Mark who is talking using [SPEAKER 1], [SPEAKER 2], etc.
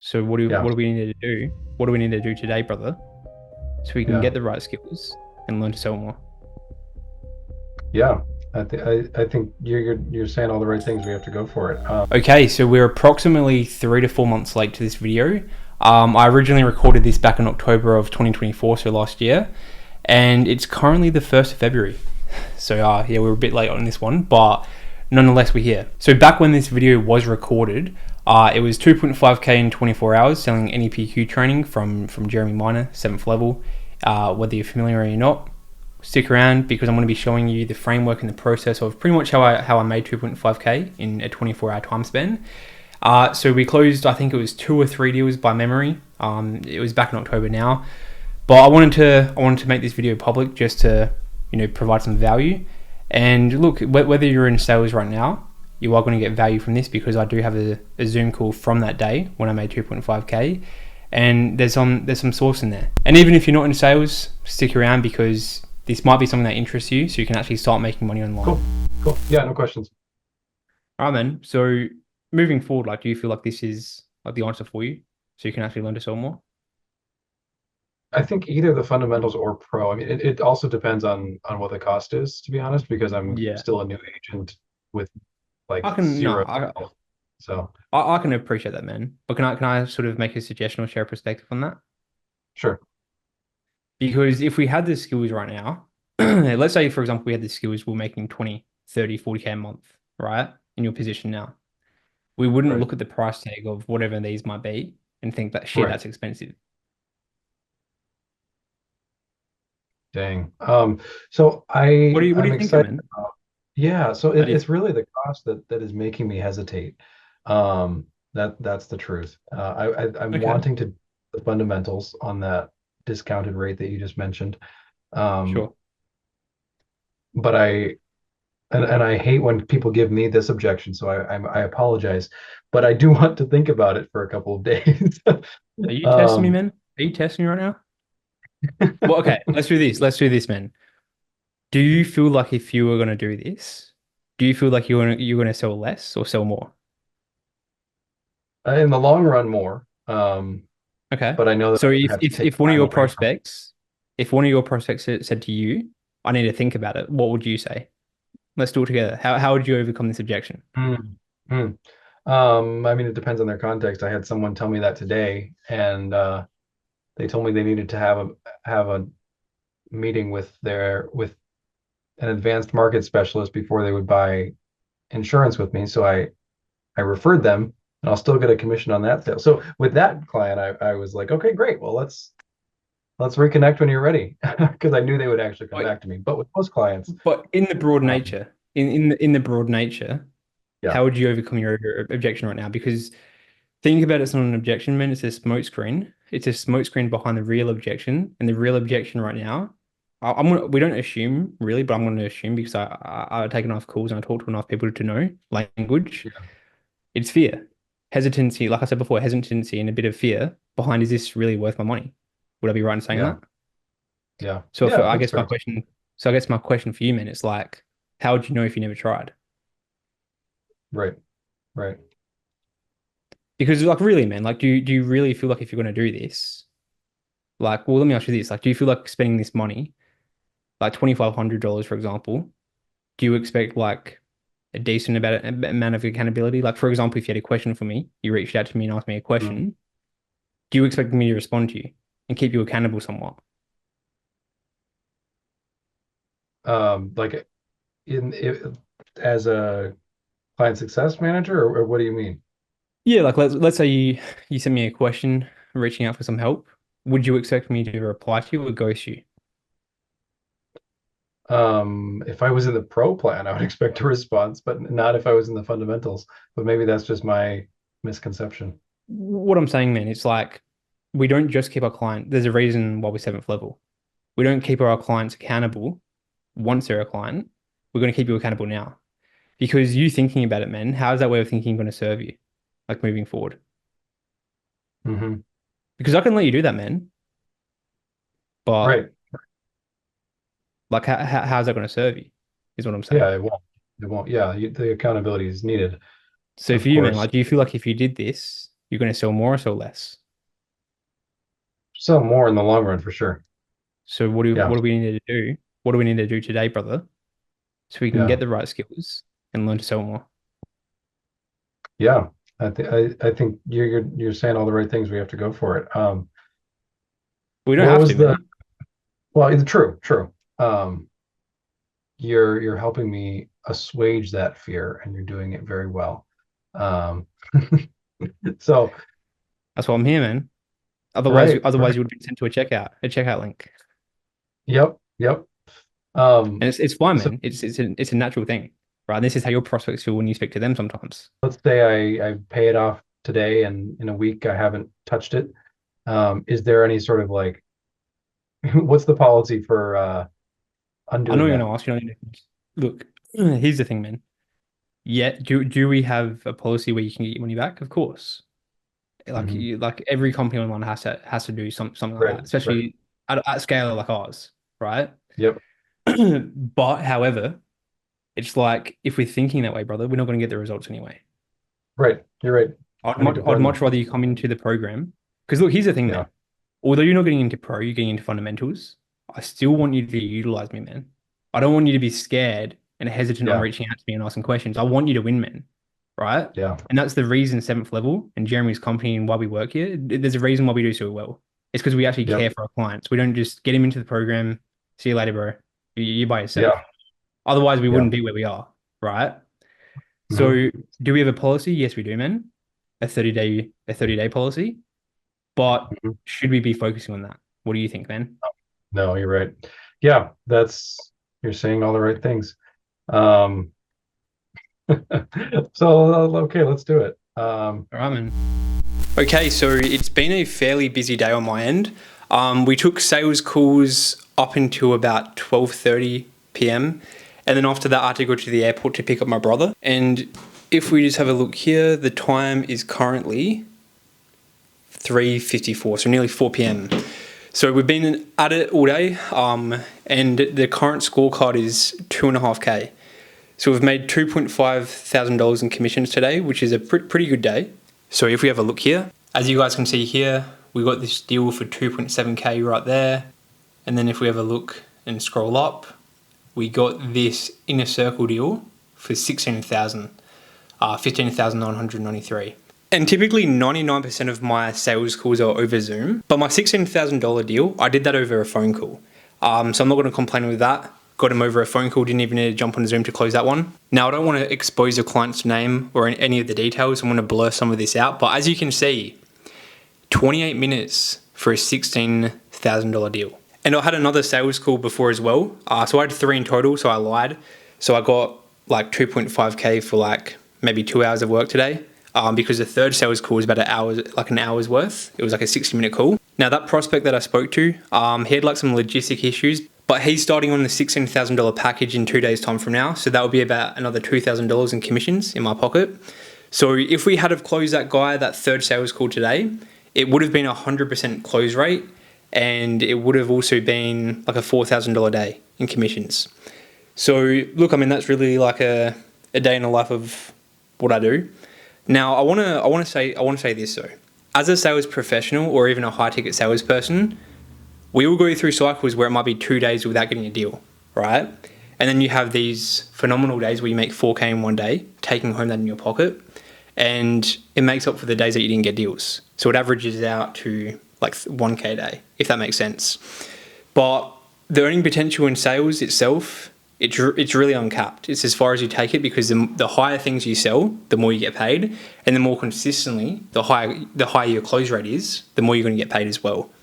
[SPEAKER 1] So what do
[SPEAKER 2] Yeah,
[SPEAKER 1] what do we need to do? What do we need to do today, brother, so we can
[SPEAKER 2] yeah,
[SPEAKER 1] get the right skills and learn to sell more?
[SPEAKER 2] yeah. I think you're saying all the right things. We have to go for it.
[SPEAKER 1] Okay, so we're approximately 3 to 4 months late to this video. I originally recorded this back in October of 2024, so last year, and it's currently the 1st of February. So yeah, we're a bit late on this one, but nonetheless, we're here. So back when this video was recorded, it was 2.5k in 24 hours selling NEPQ training from Jeremy Miner, 7th level. Whether you're familiar or not, stick around because I'm going to be showing you the framework and the process of pretty much how I made 2.5k in a 24-hour time span. So we closed, I think it was 2 or 3 deals by memory. It was back in October now, but I wanted to make this video public just to provide some value. And look, whether you're in sales right now, you are going to get value from this because I do have a Zoom call from that day when I made 2.5k, and there's some source in there. And even if you're not in sales, stick around because this might be something that interests you, so you can actually start making money online.
[SPEAKER 2] Cool, cool. Yeah, no questions.
[SPEAKER 1] All right, man. So moving forward, like, do you feel like this is like the answer for you, so you can actually learn to sell more?
[SPEAKER 2] I think either the fundamentals or pro. I mean, it also depends on what the cost is, to be honest, because I'm
[SPEAKER 1] Yeah,
[SPEAKER 2] still a new agent with like
[SPEAKER 1] I can no,
[SPEAKER 2] zero.
[SPEAKER 1] I
[SPEAKER 2] So
[SPEAKER 1] I, I can appreciate that, man. But can I sort of make a suggestion or share a perspective on that?
[SPEAKER 2] sure.
[SPEAKER 1] Because if we had the skills right now, let's say, for example, we had the skills, we're making 20, 30, 40k a month, right? In your position now, we wouldn't
[SPEAKER 2] Right,
[SPEAKER 1] look at the price tag of whatever these might be and think that shit,
[SPEAKER 2] right.
[SPEAKER 1] that's expensive.
[SPEAKER 2] Dang. So
[SPEAKER 1] What do you what do
[SPEAKER 2] I'm
[SPEAKER 1] you think,
[SPEAKER 2] excited
[SPEAKER 1] man?
[SPEAKER 2] about, yeah, so
[SPEAKER 1] How do you,
[SPEAKER 2] it's really the cost that is making me hesitate. That's the truth. I'm
[SPEAKER 1] okay,
[SPEAKER 2] wanting to the fundamentals on that discounted rate that you just mentioned. Um,
[SPEAKER 1] sure.
[SPEAKER 2] but and I hate when people give me this objection, so I apologize, but I do want to think about it for a couple of days.
[SPEAKER 1] Are you testing me,
[SPEAKER 2] Um,
[SPEAKER 1] man? Are you testing me right now? Well, okay, let's do this. Let's do this, man. Do you feel like if you were gonna do this, do you feel like you're gonna sell less or sell more?
[SPEAKER 2] in the long run, more.
[SPEAKER 1] Okay.
[SPEAKER 2] But I know that
[SPEAKER 1] So
[SPEAKER 2] I'm
[SPEAKER 1] if
[SPEAKER 2] gonna have to
[SPEAKER 1] if
[SPEAKER 2] take
[SPEAKER 1] if one of
[SPEAKER 2] time
[SPEAKER 1] your
[SPEAKER 2] away from.
[SPEAKER 1] prospects, if one of your prospects said to you, "I need to think about it," what would you say? Let's do it together. How would you overcome this objection?
[SPEAKER 2] Mm, mm. I mean, it depends on their context. I had someone tell me that today, and they told me they needed to have a meeting with an advanced market specialist before they would buy insurance with me. So I referred them, and I'll still get a commission on that sale. So with that client, I was like, okay, great. Well, let's reconnect when you're ready, because I knew they would actually come
[SPEAKER 1] But
[SPEAKER 2] back to me. But with most clients,
[SPEAKER 1] but in the broad
[SPEAKER 2] um,
[SPEAKER 1] nature, in the broad nature,
[SPEAKER 2] yeah,
[SPEAKER 1] how would you overcome your objection right now? Because think about it's not an objection, man. It's a smoke screen. It's a smoke screen behind the real objection, and the real objection right now. We don't assume really, but I'm going to assume because I take enough calls and I talk to enough people to know language.
[SPEAKER 2] yeah,
[SPEAKER 1] It's fear, hesitancy. Like I said before, hesitancy and a bit of fear behind. Is this really worth my money? Would I be right in saying
[SPEAKER 2] yeah,
[SPEAKER 1] that?
[SPEAKER 2] yeah,
[SPEAKER 1] So if
[SPEAKER 2] yeah.
[SPEAKER 1] I
[SPEAKER 2] That's
[SPEAKER 1] guess my
[SPEAKER 2] fair.
[SPEAKER 1] question, so I guess my question for you, man, it's like, how would you know if you never tried?
[SPEAKER 2] Right, right.
[SPEAKER 1] Because like really, man, like do you really feel like if you're going to do this, like, well, let me ask you this, like, do you feel like spending this money, like $2,500, for example, do you expect like a decent amount of accountability? Like, for example, if you had a question for me, you reached out to me and asked me a
[SPEAKER 2] Mm.
[SPEAKER 1] question, do you expect me to respond to you and keep you accountable somewhat?
[SPEAKER 2] Like as a client success manager, or what do you mean?
[SPEAKER 1] Yeah, like let's say you send me a question reaching out for some help. Would you expect me to reply to you or ghost you?
[SPEAKER 2] If I was in the pro plan, I would expect a response, but not if I was in the fundamentals. But maybe that's just my misconception.
[SPEAKER 1] What I'm saying, man, it's like we don't just keep our client. There's a reason why we're 7th level. We don't keep our clients accountable once they're a client. We're going to keep you accountable now because you thinking about it, man. How is that way of thinking going to serve you, like moving forward?
[SPEAKER 2] Hmm.
[SPEAKER 1] Because I can let you do that, man, but
[SPEAKER 2] Right.
[SPEAKER 1] like, how's that going to serve you? Is what I'm
[SPEAKER 2] Yeah,
[SPEAKER 1] saying.
[SPEAKER 2] it won't. It won't. Yeah, the accountability is needed,
[SPEAKER 1] So
[SPEAKER 2] of
[SPEAKER 1] for you, man,
[SPEAKER 2] course.
[SPEAKER 1] like, do you feel like if you did this? You're going to sell more or sell less.
[SPEAKER 2] Sell more in the long run for sure.
[SPEAKER 1] So
[SPEAKER 2] Yeah,
[SPEAKER 1] what do we need to do? What do we need to do today, brother, so we can
[SPEAKER 2] yeah,
[SPEAKER 1] get the right skills and learn to sell more?
[SPEAKER 2] yeah. I think you're saying all the right things. We have to go for it.
[SPEAKER 1] We don't
[SPEAKER 2] What
[SPEAKER 1] have
[SPEAKER 2] was
[SPEAKER 1] to,
[SPEAKER 2] the
[SPEAKER 1] man.
[SPEAKER 2] well? It's true, true. Um, you're helping me assuage that fear, and you're doing it very well. Um, so
[SPEAKER 1] That's why I'm here, man.
[SPEAKER 2] right,
[SPEAKER 1] Otherwise
[SPEAKER 2] right.
[SPEAKER 1] you would have been sent to a checkout link.
[SPEAKER 2] Yep, yep.
[SPEAKER 1] And it's fine,
[SPEAKER 2] So
[SPEAKER 1] man. It's a natural thing, right? This is how your prospects feel when you speak to them sometimes.
[SPEAKER 2] let's say I pay it off today, and in a week I haven't touched it. Is there any sort of like, what's the policy for
[SPEAKER 1] I know
[SPEAKER 2] undoing
[SPEAKER 1] you're
[SPEAKER 2] that?
[SPEAKER 1] gonna ask, look, here's the thing, man. Yeah, do we have a policy where you can get your money back? Of course.
[SPEAKER 2] Hmm.
[SPEAKER 1] Like every company online has to do something like
[SPEAKER 2] Right,
[SPEAKER 1] that,
[SPEAKER 2] right.
[SPEAKER 1] especially at scale like ours, right?
[SPEAKER 2] Yep,
[SPEAKER 1] But however, it's like if we're thinking that way, brother, we're not going to get the results anyway.
[SPEAKER 2] right. You're right. I beg your
[SPEAKER 1] I'd
[SPEAKER 2] pardon.
[SPEAKER 1] much rather you come into the program because look, here's the thing,
[SPEAKER 2] Yeah,
[SPEAKER 1] man. Although you're not getting into pro, you're getting into fundamentals. I still want you to utilize me, man. I don't want you to be scared and hesitant on
[SPEAKER 2] yeah,
[SPEAKER 1] reaching out to me and asking questions. I want you to win, man. Right?
[SPEAKER 2] yeah,
[SPEAKER 1] And that's the reason seventh level and Jeremy's company and why we work here. There's a reason why we do so well. It's because we actually
[SPEAKER 2] yep,
[SPEAKER 1] care for our clients. We don't just get him into the program. See you later, bro. You're by yourself.
[SPEAKER 2] yeah,
[SPEAKER 1] Otherwise, we
[SPEAKER 2] yeah.
[SPEAKER 1] wouldn't be where we are, right?
[SPEAKER 2] Hmm.
[SPEAKER 1] So, do we have a policy? Yes, we do, man. A 30-day policy. But
[SPEAKER 2] Hmm.
[SPEAKER 1] should we be focusing on that? What do you think, man?
[SPEAKER 2] No, you're right. Yeah, you're saying all the right things. Um, so okay, let's do it.
[SPEAKER 1] All right, man. Okay, so it's been a fairly busy day on my end. We took sales calls up until about 12:30 p.m. And then after that, I had to go to the airport to pick up my brother. And if we just have a look here, the time is currently 3:54, so nearly 4 p.m. So we've been at it all day, and the current scorecard is 2.5K. So we've made $2,500 in commissions today, which is a pretty good day. So if we have a look here, as you guys can see here, we got this deal for 2.7K right there. And then if we have a look and scroll up, we got this inner circle deal for 16,000, 15,993. And typically 99% of my sales calls are over Zoom, but my $16,000 deal, I did that over a phone call. So I'm not going to complain with that. Got him over a phone call, didn't even need to jump on Zoom to close that one. Now, I don't want to expose the client's name or any of the details. I'm going to blur some of this out. But as you can see, 28 minutes for a $16,000 deal. And I had another sales call before as well. So I had 3 in total, so I lied. So I got like 2.5K for like maybe 2 hours of work today. Because the third sales call was about an hour's worth. It was like a 60-minute call. Now that prospect that I spoke to, he had like some logistic issues, but he's starting on the $16,000 package in 2 days' time from now. So that would be about another $2,000 in commissions in my pocket. So if we had have closed that guy, that third sales call today, it would have been a 100% close rate, and it would have also been like a $4,000 day in commissions. So look, I mean, that's really like a day in the life of what I do. Now, I want to say this though. As a sales professional or even a high ticket salesperson, we will go through cycles where it might be 2 days without getting a deal, right? And then you have these phenomenal days where you make 4K in one day, taking home that in your pocket, and it makes up for the days that you didn't get deals. So it averages out to like 1K a day, if that makes sense. But the earning potential in sales itself, it's really uncapped. It's as far as you take it, because the higher things you sell, the more you get paid, and the more consistently, the higher your close rate is, the more you're going to get paid as well.